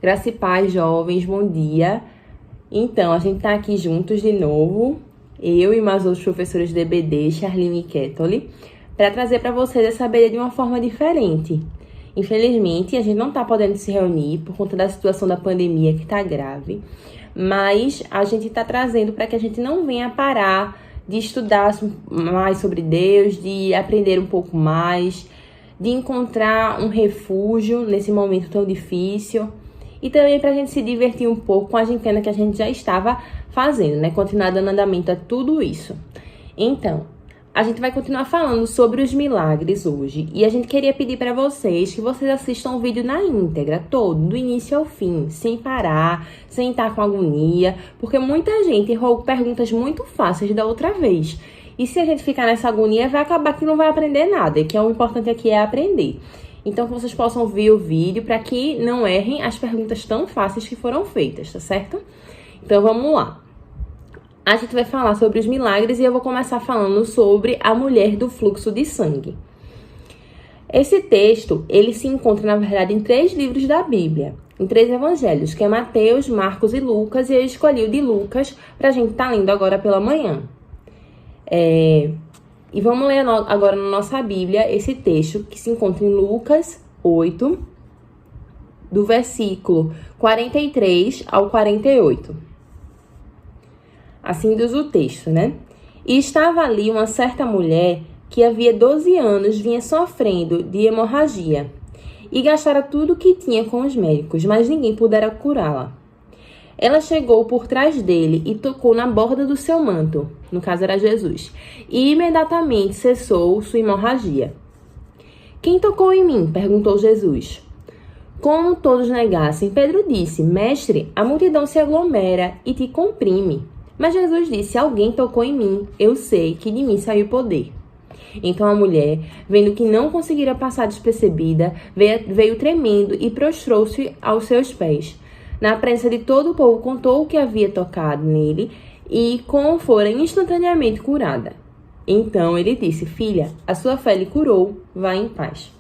Graça e paz, jovens, bom dia. Então, a gente tá aqui juntos de novo, eu e mais outros professores de EBD, Charlene e Ketoli, para trazer para vocês essa BD de uma forma diferente. Infelizmente, a gente não tá podendo se reunir por conta da situação da pandemia que tá grave, mas a gente tá trazendo para que a gente não venha parar de estudar mais sobre Deus, de aprender um pouco mais, de encontrar um refúgio nesse momento tão difícil. E também para a gente se divertir um pouco com a gincana que a gente já estava fazendo, né? Continuar dando andamento a tudo isso. Então, a gente vai continuar falando sobre os milagres hoje. E a gente queria pedir para vocês que vocês assistam o vídeo na íntegra, todo, do início ao fim, sem parar, sem estar com agonia. Porque muita gente errou perguntas muito fáceis da outra vez. E se a gente ficar nessa agonia, vai acabar que não vai aprender nada. E que o importante aqui é aprender. Então, que vocês possam ver o vídeo para que não errem as perguntas tão fáceis que foram feitas, tá certo? Então, vamos lá. A gente vai falar sobre os milagres e eu vou começar falando sobre a mulher do fluxo de sangue. Esse texto, ele se encontra, na verdade, em 3 livros da Bíblia, em 3 evangelhos, que é Mateus, Marcos e Lucas, e eu escolhi o de Lucas para a gente estar lendo agora pela manhã. E vamos ler agora na nossa Bíblia esse texto que se encontra em Lucas 8, do versículo 43 ao 48. Assim diz o texto, né? E estava ali uma certa mulher que havia 12 anos vinha sofrendo de hemorragia e gastara tudo o que tinha com os médicos, mas ninguém pudera curá-la. Ela chegou por trás dele e tocou na borda do seu manto, no caso era Jesus, e imediatamente cessou sua hemorragia. Quem tocou em mim? Perguntou Jesus. Como todos negassem, Pedro disse, Mestre, a multidão se aglomera e te comprime. Mas Jesus disse, alguém tocou em mim, eu sei que de mim saiu poder. Então a mulher, vendo que não conseguira passar despercebida, veio tremendo e prostrou-se aos seus pés. Na presença de todo o povo, contou o que havia tocado nele e como fora instantaneamente curada. Então ele disse, filha, a sua fé lhe curou, vá em paz.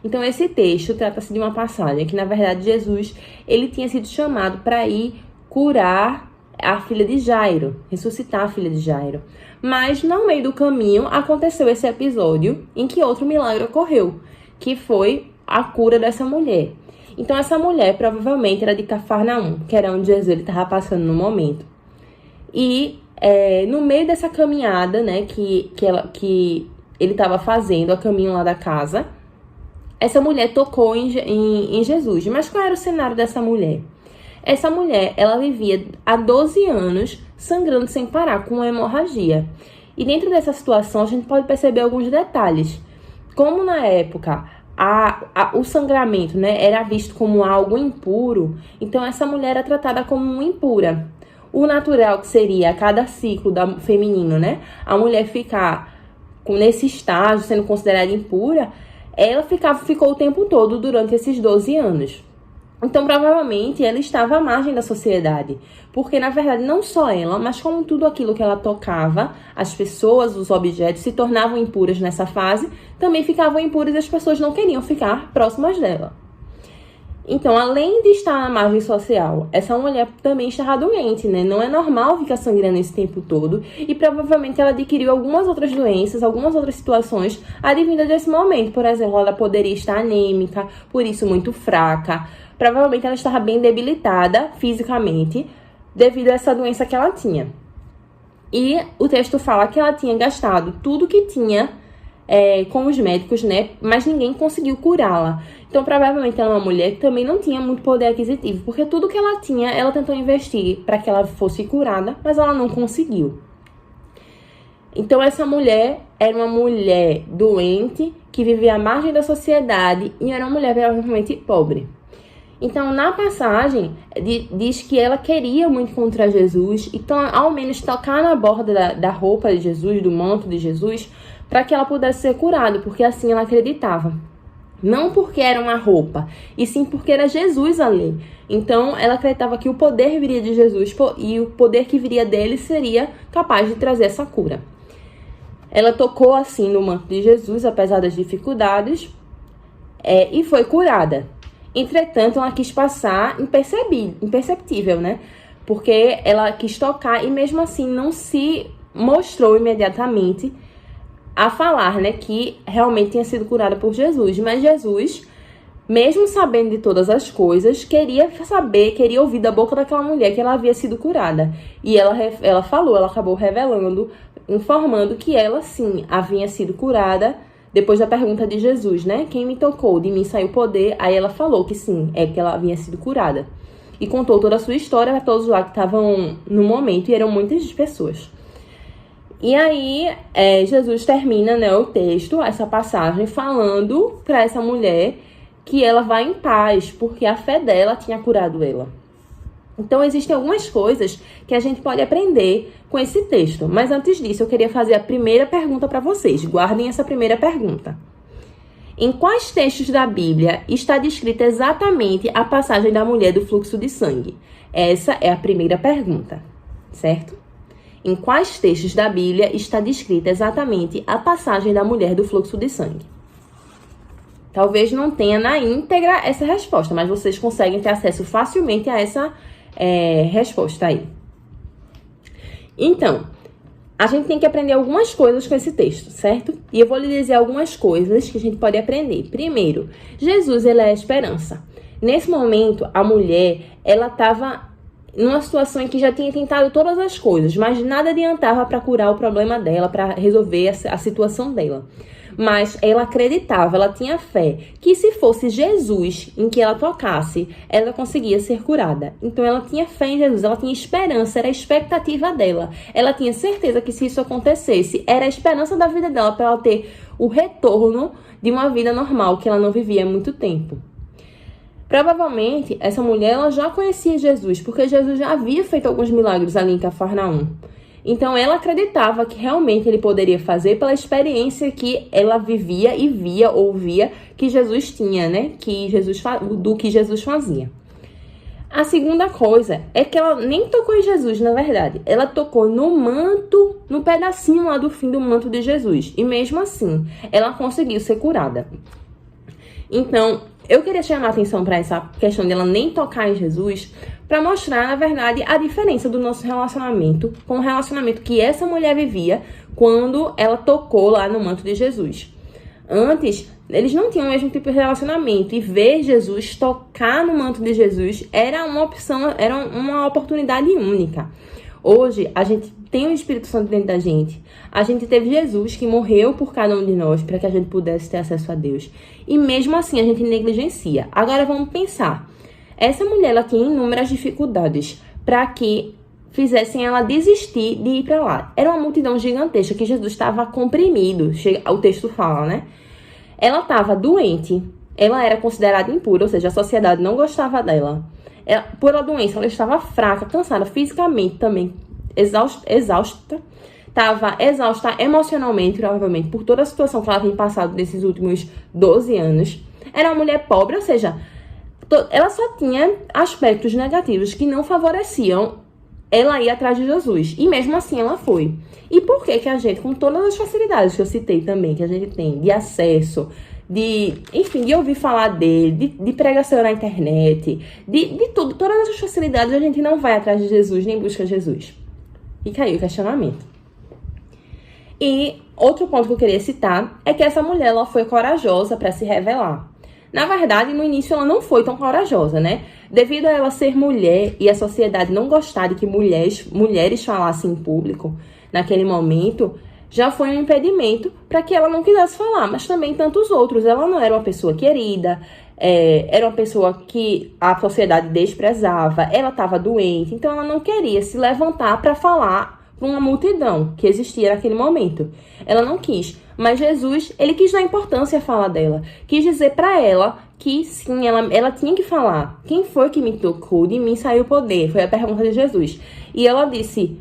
Então esse texto trata-se de uma passagem que, na verdade, Jesus ele tinha sido chamado para ir curar a filha de Jairo, ressuscitar a filha de Jairo. Mas no meio do caminho aconteceu esse episódio em que outro milagre ocorreu, que foi a cura dessa mulher. Então, essa mulher provavelmente era de Cafarnaum, que era onde Jesus estava passando no momento. E no meio dessa caminhada, né, que ele estava fazendo, a caminho lá da casa, essa mulher tocou em Jesus. Mas qual era o cenário dessa mulher? Essa mulher, ela vivia há 12 anos sangrando sem parar, com uma hemorragia. E dentro dessa situação, a gente pode perceber alguns detalhes. Como na época o sangramento, né, era visto como algo impuro, então essa mulher era tratada como impura. O natural que seria a cada ciclo feminino, né, a mulher ficar nesse estágio, sendo considerada impura, ela ficou o tempo todo durante esses 12 anos. Então, provavelmente, ela estava à margem da sociedade, porque, na verdade, não só ela, mas como tudo aquilo que ela tocava, as pessoas, os objetos se tornavam impuras nessa fase, também ficavam impuras e as pessoas não queriam ficar próximas dela. Então, além de estar à margem social, essa mulher também estava doente, né? Não é normal ficar sangrando esse tempo todo e provavelmente ela adquiriu algumas outras doenças, algumas outras situações advindas desse momento. Por exemplo, ela poderia estar anêmica, por isso muito fraca. Provavelmente ela estava bem debilitada fisicamente devido a essa doença que ela tinha. E o texto fala que ela tinha gastado tudo que tinha com os médicos, né? Mas ninguém conseguiu curá-la. Então, provavelmente ela é uma mulher que também não tinha muito poder aquisitivo, porque tudo que ela tinha, ela tentou investir para que ela fosse curada, mas ela não conseguiu. Então, essa mulher era uma mulher doente, que vivia à margem da sociedade e era uma mulher provavelmente pobre. Então, na passagem, diz que ela queria muito encontrar Jesus, então, ao menos tocar na borda da roupa de Jesus, do manto de Jesus, para que ela pudesse ser curada, porque assim ela acreditava. Não porque era uma roupa, e sim porque era Jesus ali. Então, ela acreditava que o poder viria de Jesus e o poder que viria dele seria capaz de trazer essa cura. Ela tocou assim no manto de Jesus, apesar das dificuldades, e foi curada. Entretanto, ela quis passar imperceptível, né? Porque ela quis tocar e mesmo assim não se mostrou imediatamente a falar, né, que realmente tinha sido curada por Jesus. Mas Jesus, mesmo sabendo de todas as coisas, queria ouvir da boca daquela mulher que ela havia sido curada. E ela falou, ela acabou revelando, informando que ela sim havia sido curada. Depois da pergunta de Jesus, né? Quem me tocou? De mim saiu poder. Aí ela falou que sim, que ela havia sido curada. E contou toda a sua história para todos lá que estavam no momento. E eram muitas pessoas. E aí, Jesus termina, né, o texto, essa passagem, falando para essa mulher que ela vai em paz, porque a fé dela tinha curado ela. Então, existem algumas coisas que a gente pode aprender com esse texto. Mas antes disso, eu queria fazer a primeira pergunta para vocês. Guardem essa primeira pergunta. Em quais textos da Bíblia está descrita exatamente a passagem da mulher do fluxo de sangue? Essa é a primeira pergunta, certo? Em quais textos da Bíblia está descrita exatamente a passagem da mulher do fluxo de sangue? Talvez não tenha na íntegra essa resposta, mas vocês conseguem ter acesso facilmente a essa resposta aí. Então, a gente tem que aprender algumas coisas com esse texto, certo? E eu vou lhe dizer algumas coisas que a gente pode aprender. Primeiro, Jesus, ele é a esperança. Nesse momento, a mulher, ela estava numa situação em que já tinha tentado todas as coisas, mas nada adiantava para curar o problema dela, para resolver a situação dela. Mas ela acreditava, ela tinha fé que se fosse Jesus em que ela tocasse, ela conseguia ser curada. Então ela tinha fé em Jesus, ela tinha esperança, era a expectativa dela. Ela tinha certeza que se isso acontecesse, era a esperança da vida dela para ela ter o retorno de uma vida normal que ela não vivia há muito tempo. Provavelmente, essa mulher ela já conhecia Jesus, porque Jesus já havia feito alguns milagres ali em Cafarnaum. Então, ela acreditava que realmente ele poderia fazer pela experiência que ela vivia e ouvia que Jesus tinha, né? Do que Jesus fazia. A segunda coisa é que ela nem tocou em Jesus, na verdade. Ela tocou no manto, no pedacinho lá do fim do manto de Jesus. E mesmo assim, ela conseguiu ser curada. Então, eu queria chamar a atenção para essa questão dela nem tocar em Jesus, para mostrar, na verdade, a diferença do nosso relacionamento com o relacionamento que essa mulher vivia quando ela tocou lá no manto de Jesus. Antes, eles não tinham o mesmo tipo de relacionamento, e ver Jesus, tocar no manto de Jesus, era uma opção, era uma oportunidade única. Hoje, a gente tem o Espírito Santo dentro da gente. A gente teve Jesus que morreu por cada um de nós para que a gente pudesse ter acesso a Deus. E mesmo assim, a gente negligencia. Agora, vamos pensar. Essa mulher, ela tinha inúmeras dificuldades para que fizessem ela desistir de ir para lá. Era uma multidão gigantesca que Jesus estava comprimido. O texto fala, né? Ela estava doente. Ela era considerada impura, ou seja, a sociedade não gostava dela. Por a doença, ela estava fraca, cansada fisicamente também, exausta, estava exausta emocionalmente, provavelmente, por toda a situação que ela tem passado nesses últimos 12 anos. Era uma mulher pobre, ou seja, ela só tinha aspectos negativos que não favoreciam ela ir atrás de Jesus. E mesmo assim ela foi. E por que a gente, com todas as facilidades que eu citei também, que a gente tem de acesso, de ouvir falar dele, de pregação na internet, de tudo, todas essas facilidades, a gente não vai atrás de Jesus, nem busca Jesus. Fica aí o questionamento. E outro ponto que eu queria citar é que essa mulher, ela foi corajosa para se revelar. Na verdade, no início ela não foi tão corajosa, né? Devido a ela ser mulher e a sociedade não gostar de que mulheres falassem em público naquele momento, já foi um impedimento para que ela não quisesse falar, mas também tantos outros. Ela não era uma pessoa querida, era uma pessoa que a sociedade desprezava, ela estava doente, então ela não queria se levantar para falar para uma multidão que existia naquele momento. Ela não quis, mas Jesus, ele quis dar importância à fala dela, quis dizer para ela que sim, ela tinha que falar. Quem foi que me tocou? De mim saiu o poder, foi a pergunta de Jesus. E ela disse,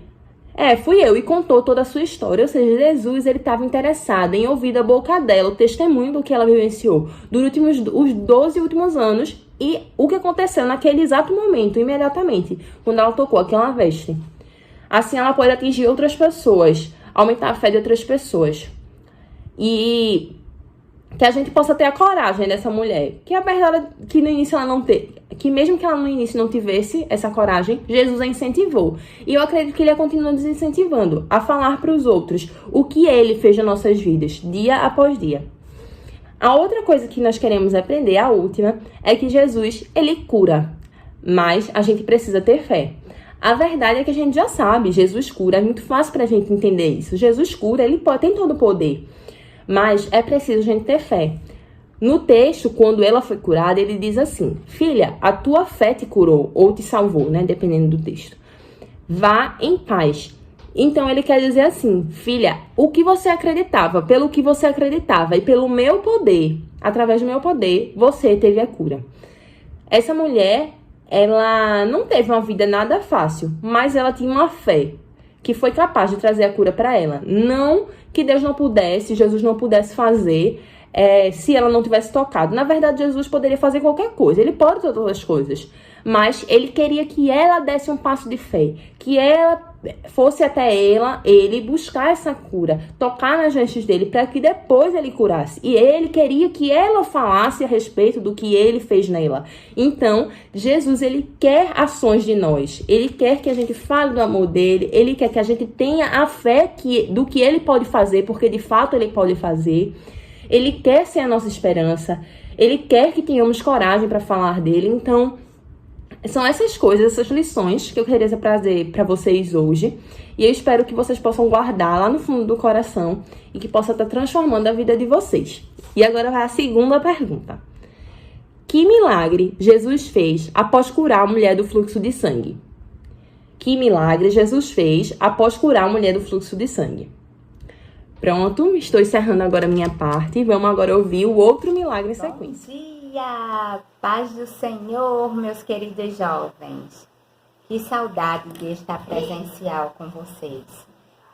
fui eu, e contou toda a sua história. Ou seja, Jesus, ele estava interessado em ouvir da boca dela o testemunho do que ela vivenciou durante os 12 últimos anos e o que aconteceu naquele exato momento, imediatamente, quando ela tocou aquela veste. Assim, ela pode atingir outras pessoas aumentar a fé de outras pessoas. E que a gente possa ter a coragem dessa mulher. Que apesar que no início ela não teve, que mesmo que ela no início não tivesse essa coragem, Jesus a incentivou. E eu acredito que ele a continua nos incentivando a falar para os outros o que ele fez nas nossas vidas, dia após dia. A outra coisa que nós queremos aprender, a última, é que Jesus, ele cura. Mas a gente precisa ter fé. A verdade é que a gente já sabe, Jesus cura, é muito fácil pra gente entender isso. Jesus cura, ele tem todo o poder. Mas é preciso a gente ter fé. No texto, quando ela foi curada, ele diz assim: filha, a tua fé te curou ou te salvou, né? Dependendo do texto. Vá em paz. Então ele quer dizer assim: filha, o que você acreditava, pelo que você acreditava e pelo meu poder, através do meu poder, você teve a cura. Essa mulher, ela não teve uma vida nada fácil, mas ela tinha uma fé que foi capaz de trazer a cura para ela. Não que Deus não pudesse, Jesus não pudesse fazer, se ela não tivesse tocado. Na verdade, Jesus poderia fazer qualquer coisa, ele pode todas as coisas. Mas ele queria que ela desse um passo de fé, que ela fosse até ele buscar essa cura, tocar nas vestes dele, para que depois ele curasse. E ele queria que ela falasse a respeito do que ele fez nela. Então, Jesus, ele quer ações de nós. Ele quer que a gente fale do amor dele, ele quer que a gente tenha a fé do que ele pode fazer, porque de fato ele pode fazer. Ele quer ser a nossa esperança, ele quer que tenhamos coragem para falar dele. Então, são essas coisas, essas lições que eu queria trazer para vocês hoje. E eu espero que vocês possam guardar lá no fundo do coração e que possa estar transformando a vida de vocês. E agora vai a segunda pergunta. Que milagre Jesus fez após curar a mulher do fluxo de sangue? Que milagre Jesus fez após curar a mulher do fluxo de sangue? Pronto, estou encerrando agora a minha parte. Vamos agora ouvir o outro milagre em sequência. Bom dia, paz do Senhor, meus queridos jovens. Que saudade de estar presencial com vocês.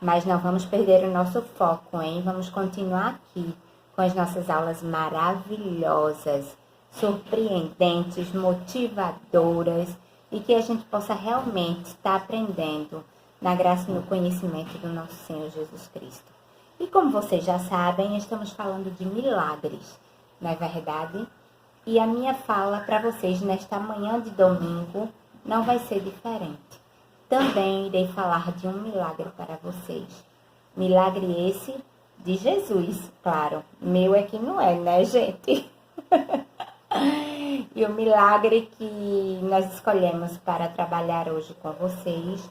Mas não vamos perder o nosso foco, hein? Vamos continuar aqui com as nossas aulas maravilhosas, surpreendentes, motivadoras e que a gente possa realmente estar aprendendo na graça e no conhecimento do nosso Senhor Jesus Cristo. E como vocês já sabem, estamos falando de milagres, não é verdade? E a minha fala para vocês nesta manhã de domingo não vai ser diferente. Também irei falar de um milagre para vocês. Milagre esse de Jesus, claro. Meu é que não é, né, gente? E o milagre que nós escolhemos para trabalhar hoje com vocês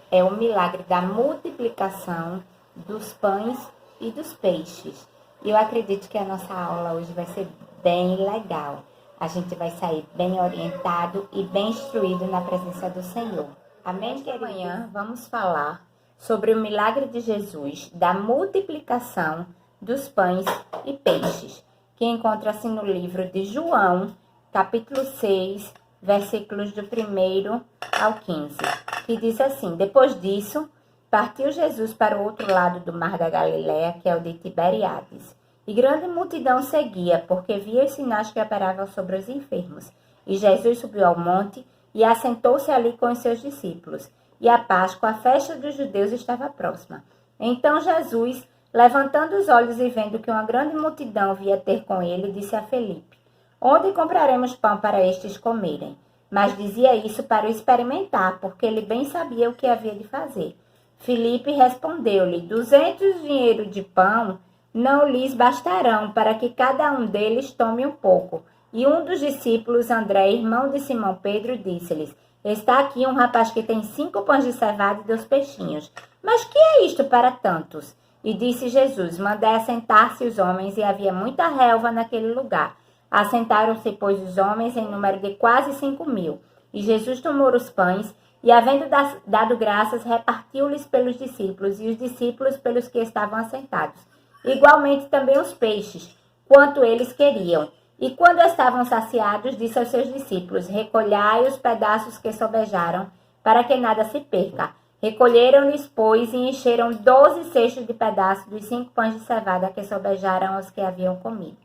é o milagre da multiplicação dos pães e dos peixes. E eu acredito que a nossa aula hoje vai ser bem legal. A gente vai sair bem orientado e bem instruído na presença do Senhor. Amém? Nesta manhã vamos falar sobre o milagre de Jesus da multiplicação dos pães e peixes, que encontra-se no livro de João, capítulo 6, versículos do 1 ao 15, que diz assim: depois disso, partiu Jesus para o outro lado do mar da Galileia, que é o de Tiberíades. E grande multidão seguia, porque via os sinais que operavam sobre os enfermos. E Jesus subiu ao monte e assentou-se ali com os seus discípulos. E a Páscoa, a festa dos judeus, estava próxima. Então Jesus, levantando os olhos e vendo que uma grande multidão via ter com ele, disse a Felipe: onde compraremos pão para estes comerem? Mas dizia isso para o experimentar, porque ele bem sabia o que havia de fazer. Felipe respondeu-lhe: 200 dinheiros de pão não lhes bastarão para que cada um deles tome um pouco. E um dos discípulos, André, irmão de Simão Pedro, disse-lhes: está aqui um rapaz que tem 5 pães de cevada e 2 peixinhos. Mas que é isto para tantos? E disse Jesus: mandai assentar-se os homens, e havia muita relva naquele lugar. Assentaram-se, pois, os homens em número de quase 5.000. E Jesus tomou os pães, e havendo dado graças, repartiu-lhes pelos discípulos, e os discípulos pelos que estavam assentados. Igualmente também os peixes, quanto eles queriam. E quando estavam saciados, disse aos seus discípulos: recolhai os pedaços que sobejaram, para que nada se perca. Recolheram-lhes, pois, e encheram 12 cestos de pedaços dos 5 pães de cevada que sobejaram aos que haviam comido.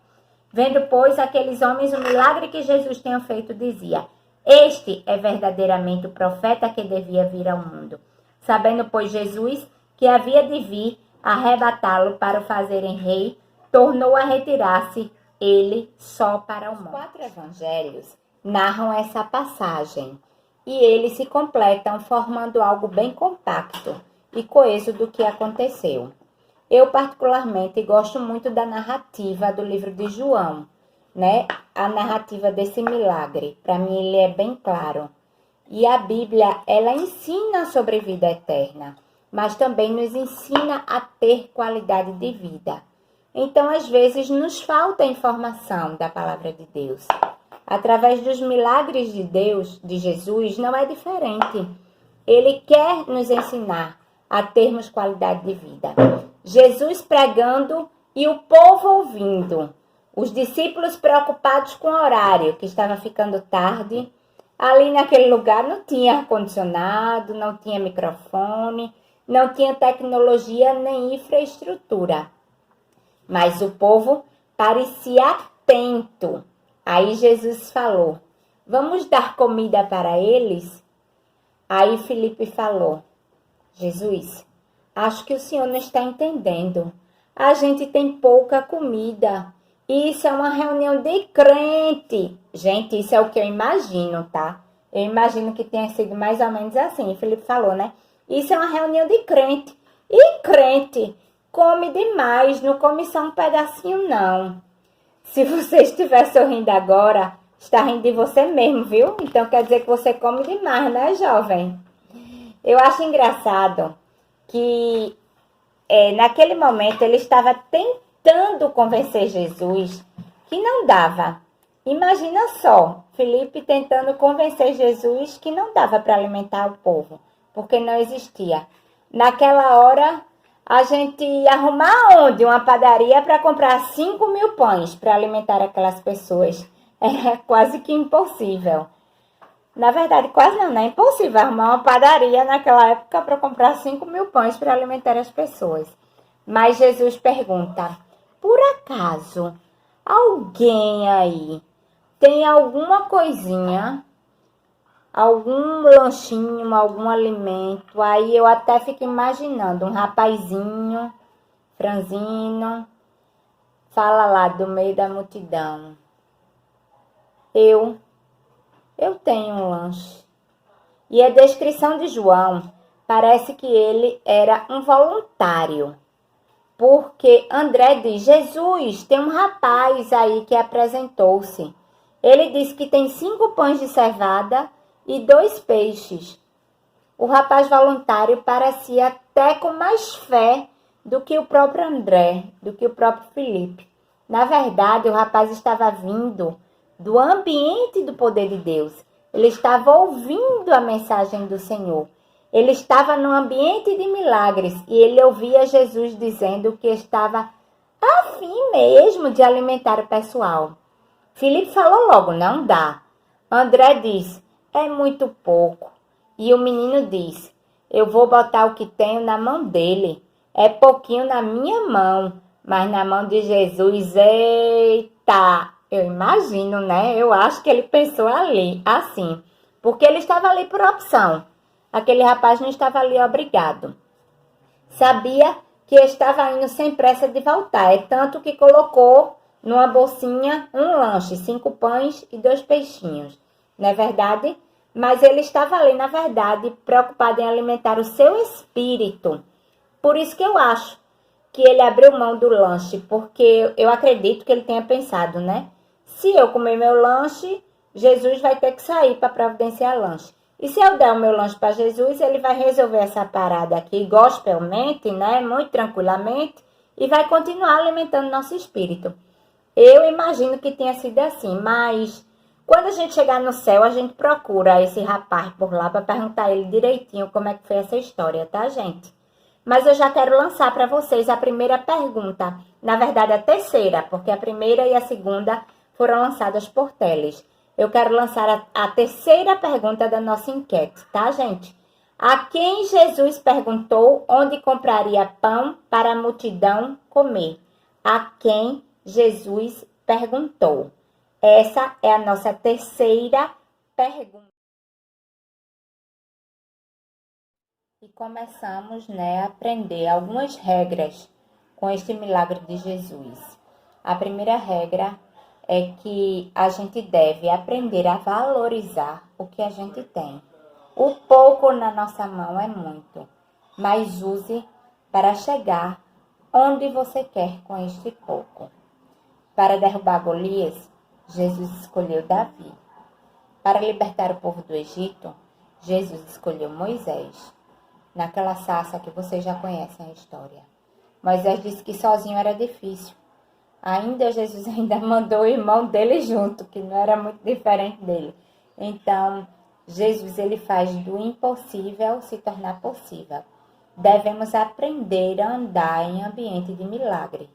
Vendo, pois, aqueles homens o milagre que Jesus tinha feito, dizia: este é verdadeiramente o profeta que devia vir ao mundo. Sabendo, pois, Jesus que havia de vir, arrebatá-lo para o fazerem rei, tornou a retirar-se ele só para o monte. Os 4 evangelhos narram essa passagem e eles se completam formando algo bem compacto e coeso do que aconteceu. Eu particularmente gosto muito da narrativa do livro de João, né? A narrativa desse milagre. Para mim ele é bem claro. E a Bíblia, ela ensina sobre vida eterna, mas também nos ensina a ter qualidade de vida. Então, às vezes, nos falta informação da palavra de Deus. Através dos milagres de Deus, de Jesus, não é diferente. Ele quer nos ensinar a termos qualidade de vida. Jesus pregando e o povo ouvindo. Os discípulos preocupados com o horário, que estava ficando tarde. Ali naquele lugar não tinha ar-condicionado, não tinha microfone, não tinha tecnologia nem infraestrutura. Mas o povo parecia atento. Aí Jesus falou, vamos dar comida para eles? Aí Filipe falou, Jesus, acho que o senhor não está entendendo. A gente tem pouca comida. Isso é uma reunião de crente. Gente, isso é o que eu imagino, tá? Eu imagino que tenha sido mais ou menos assim. O Filipe falou, né? Isso é uma reunião de crente. E crente come demais, não come só um pedacinho, não. Se você estiver sorrindo agora, está rindo de você mesmo, viu? Então quer dizer que você come demais, né, jovem? Eu acho engraçado que naquele momento ele estava tentando convencer Jesus que não dava. Imagina só, Filipe tentando convencer Jesus que não dava para alimentar o povo, porque não existia. Naquela hora, a gente ia arrumar onde? Uma padaria para comprar 5.000 pães para alimentar aquelas pessoas. É quase que impossível. Na verdade, quase não, né? É impossível arrumar uma padaria naquela época para comprar 5.000 pães para alimentar as pessoas. Mas Jesus pergunta, por acaso, alguém aí tem alguma coisinha, algum lanchinho, algum alimento? Aí eu até fico imaginando um rapazinho, franzino, fala lá do meio da multidão. Eu tenho um lanche. E a descrição de João parece que ele era um voluntário. Porque André diz, Jesus, tem um rapaz aí que apresentou-se. Ele disse que tem 5 pães de cevada e 2 peixes. O rapaz voluntário parecia até com mais fé do que o próprio André, do que o próprio Filipe. Na verdade, o rapaz estava vindo do ambiente do poder de Deus. Ele estava ouvindo a mensagem do Senhor. Ele estava num ambiente de milagres e ele ouvia Jesus dizendo que estava a fim mesmo de alimentar o pessoal. Filipe falou logo, não dá. André disse, é muito pouco. E o menino disse, eu vou botar o que tenho na mão dele. É pouquinho na minha mão, mas na mão de Jesus, eita! Eu imagino, né? Eu acho que ele pensou ali, assim. Porque ele estava ali por opção. Aquele rapaz não estava ali obrigado. Sabia que estava indo sem pressa de voltar. É tanto que colocou numa bolsinha um lanche, 5 pães e 2 peixinhos. Não é verdade? Mas ele estava ali, na verdade, preocupado em alimentar o seu espírito. Por isso que eu acho que ele abriu mão do lanche. Porque eu acredito que ele tenha pensado, né? Se eu comer meu lanche, Jesus vai ter que sair para providenciar lanche. E se eu der o meu lanche para Jesus, ele vai resolver essa parada aqui gospelmente, né? Muito tranquilamente. E vai continuar alimentando nosso espírito. Eu imagino que tenha sido assim. Mas quando a gente chegar no céu, a gente procura esse rapaz por lá para perguntar a ele direitinho como é que foi essa história, tá, gente? Mas eu já quero lançar para vocês a primeira pergunta. Na verdade, a terceira, porque a primeira e a segunda foram lançadas por Teles. Eu quero lançar a terceira pergunta da nossa enquete, tá, gente? A quem Jesus perguntou onde compraria pão para a multidão comer? A quem Jesus perguntou? Essa é a nossa terceira pergunta. e começamos, a aprender algumas regras com este milagre de Jesus. A primeira regra é que a gente deve aprender a valorizar o que a gente tem. O pouco na nossa mão é muito, mas use para chegar onde você quer com este pouco. Para derrubar Golias, Jesus escolheu Davi. Para libertar o povo do Egito, Jesus escolheu Moisés. Naquela sarça que vocês já conhecem a história. Moisés disse que sozinho era difícil. Jesus ainda mandou o irmão dele junto, que não era muito diferente dele. Então, Jesus ele faz do impossível se tornar possível. Devemos aprender a andar em ambiente de milagre,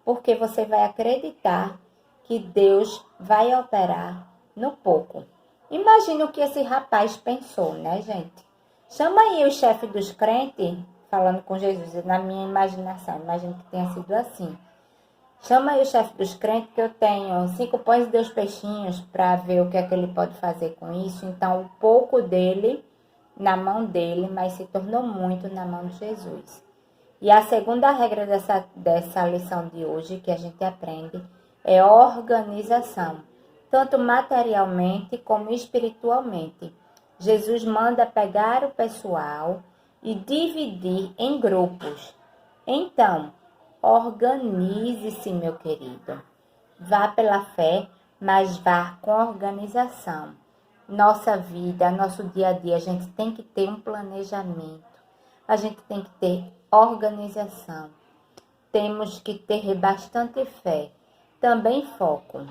porque você vai acreditar que Deus vai operar no pouco. Imagina o que esse rapaz pensou, gente? Chama aí o chefe dos crentes, falando com Jesus, na minha imaginação, imagino que tenha sido assim. Chama aí o chefe dos crentes que eu tenho 5 pães e 2 peixinhos para ver o que é que ele pode fazer com isso. Então, o pouco dele na mão dele, mas se tornou muito na mão de Jesus. E a segunda regra dessa lição de hoje que a gente aprende é organização, tanto materialmente como espiritualmente. Jesus manda pegar o pessoal e dividir em grupos. Então, organize-se, meu querido. Vá pela fé, mas vá com organização. Nossa vida, nosso dia a dia, a gente tem que ter um planejamento. A gente tem que ter organização. Temos que ter bastante fé. Também foco.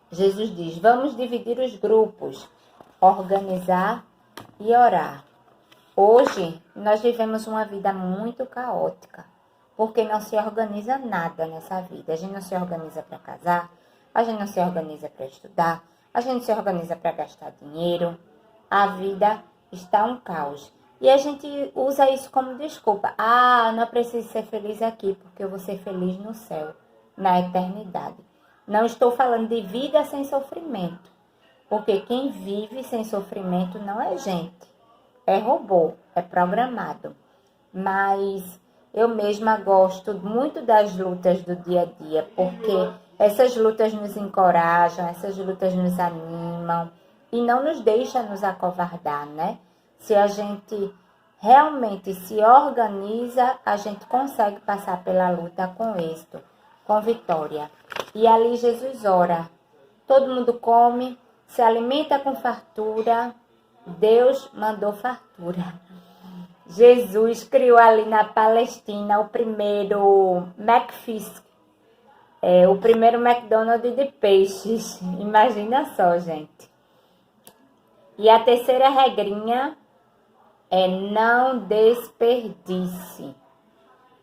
Jesus diz, vamos dividir os grupos, organizar e orar. Hoje, nós vivemos uma vida muito caótica, porque não se organiza nada nessa vida. A gente não se organiza para casar, a gente não se organiza para estudar, a gente não se organiza para gastar dinheiro. A vida está um caos. E a gente usa isso como desculpa. Não preciso ser feliz aqui, porque eu vou ser feliz no céu, na eternidade. Não estou falando de vida sem sofrimento, porque quem vive sem sofrimento não é gente. É robô, é programado. Mas eu mesma gosto muito das lutas do dia a dia, porque essas lutas nos encorajam, essas lutas nos animam e não nos deixam nos acovardar, Se a gente realmente se organiza, a gente consegue passar pela luta com êxito, com vitória. E ali Jesus ora. Todo mundo come, se alimenta com fartura. Deus mandou fartura. Jesus criou ali na Palestina o primeiro McFish, o primeiro McDonald's de peixes. Imagina só, gente. E a terceira regrinha é não desperdice.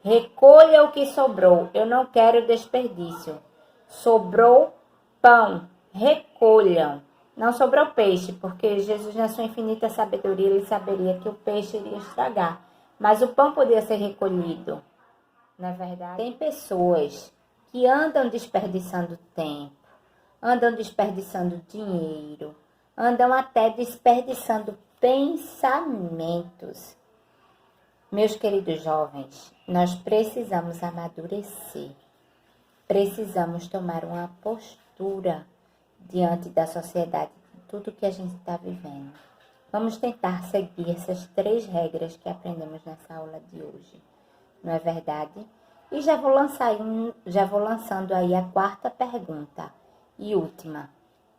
Recolha o que sobrou. Eu não quero desperdício. Sobrou pão. Recolham. Não sobrou peixe, porque Jesus, na sua infinita sabedoria, ele saberia que o peixe iria estragar. Mas o pão podia ser recolhido. Na verdade, tem pessoas que andam desperdiçando tempo, andam desperdiçando dinheiro, andam até desperdiçando pensamentos. Meus queridos jovens, nós precisamos amadurecer. Precisamos tomar uma postura diante da sociedade, de tudo que a gente está vivendo. Vamos tentar seguir essas 3 regras que aprendemos nessa aula de hoje. Não é verdade? E já vou lançando aí a 4ª pergunta e última.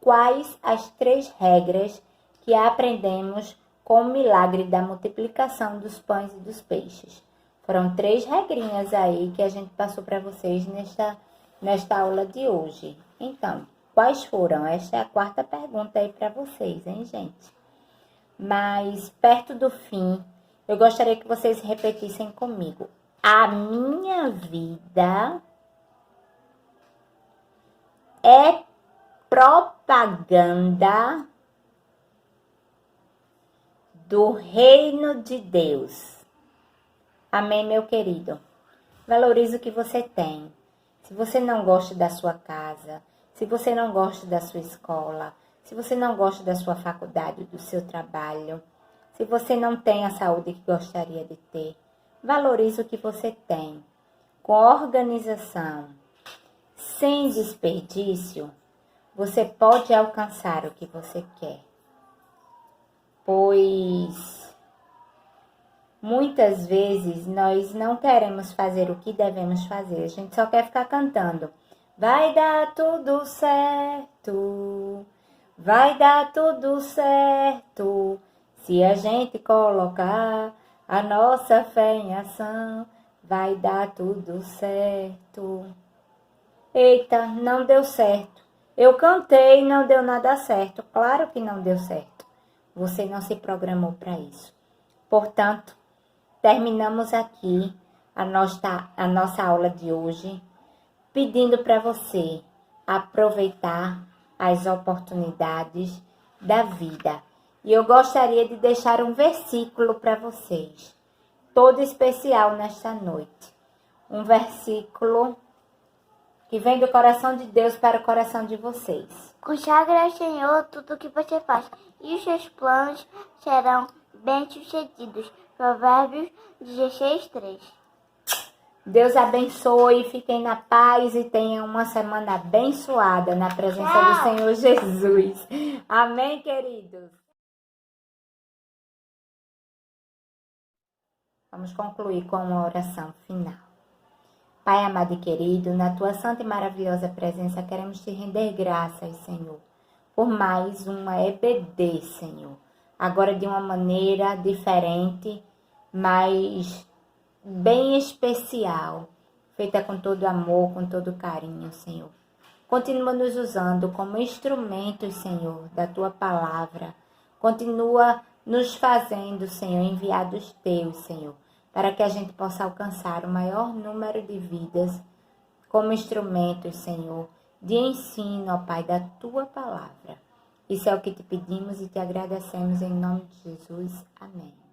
Quais as 3 regras que aprendemos com o milagre da multiplicação dos pães e dos peixes? Foram 3 regrinhas aí que a gente passou para vocês nesta aula de hoje. Então, quais foram? Esta é a 4ª pergunta aí para vocês, hein, gente? Mas, perto do fim, eu gostaria que vocês repetissem comigo. A minha vida é propaganda do reino de Deus. Amém, meu querido? Valorize o que você tem. Se você não gosta da sua casa, se você não gosta da sua escola, se você não gosta da sua faculdade, do seu trabalho, Se você não tem a saúde que gostaria de ter, valorize o que você tem. Com organização, sem desperdício, você pode alcançar o que você quer. Pois muitas vezes nós não queremos fazer o que devemos fazer. A gente só quer ficar cantando. Vai dar tudo certo, vai dar tudo certo. Se a gente colocar a nossa fé em ação, vai dar tudo certo. Eita, não deu certo. Eu cantei e não deu nada certo. Claro que não deu certo. Você não se programou para isso. Portanto, terminamos aqui a nossa aula de hoje, pedindo para você aproveitar as oportunidades da vida. E eu gostaria de deixar um versículo para vocês, todo especial nesta noite. Um versículo que vem do coração de Deus para o coração de vocês. Consagre ao Senhor tudo o que você faz, e os seus planos serão bem-sucedidos. Provérbios 16:3. Deus abençoe, fiquem na paz e tenham uma semana abençoada na presença do Senhor Jesus. Amém, queridos? Vamos concluir com uma oração final. Pai amado e querido, na tua santa e maravilhosa presença queremos te render graças, Senhor, por mais uma EBD, Senhor. Agora de uma maneira diferente, mas bem especial, feita com todo amor, com todo carinho, Senhor. Continua nos usando como instrumentos, Senhor, da tua palavra. Continua nos fazendo, Senhor, enviados teus, Senhor, para que a gente possa alcançar o maior número de vidas como instrumentos, Senhor, de ensino, ó Pai, da tua palavra. Isso é o que te pedimos e te agradecemos em nome de Jesus. Amém.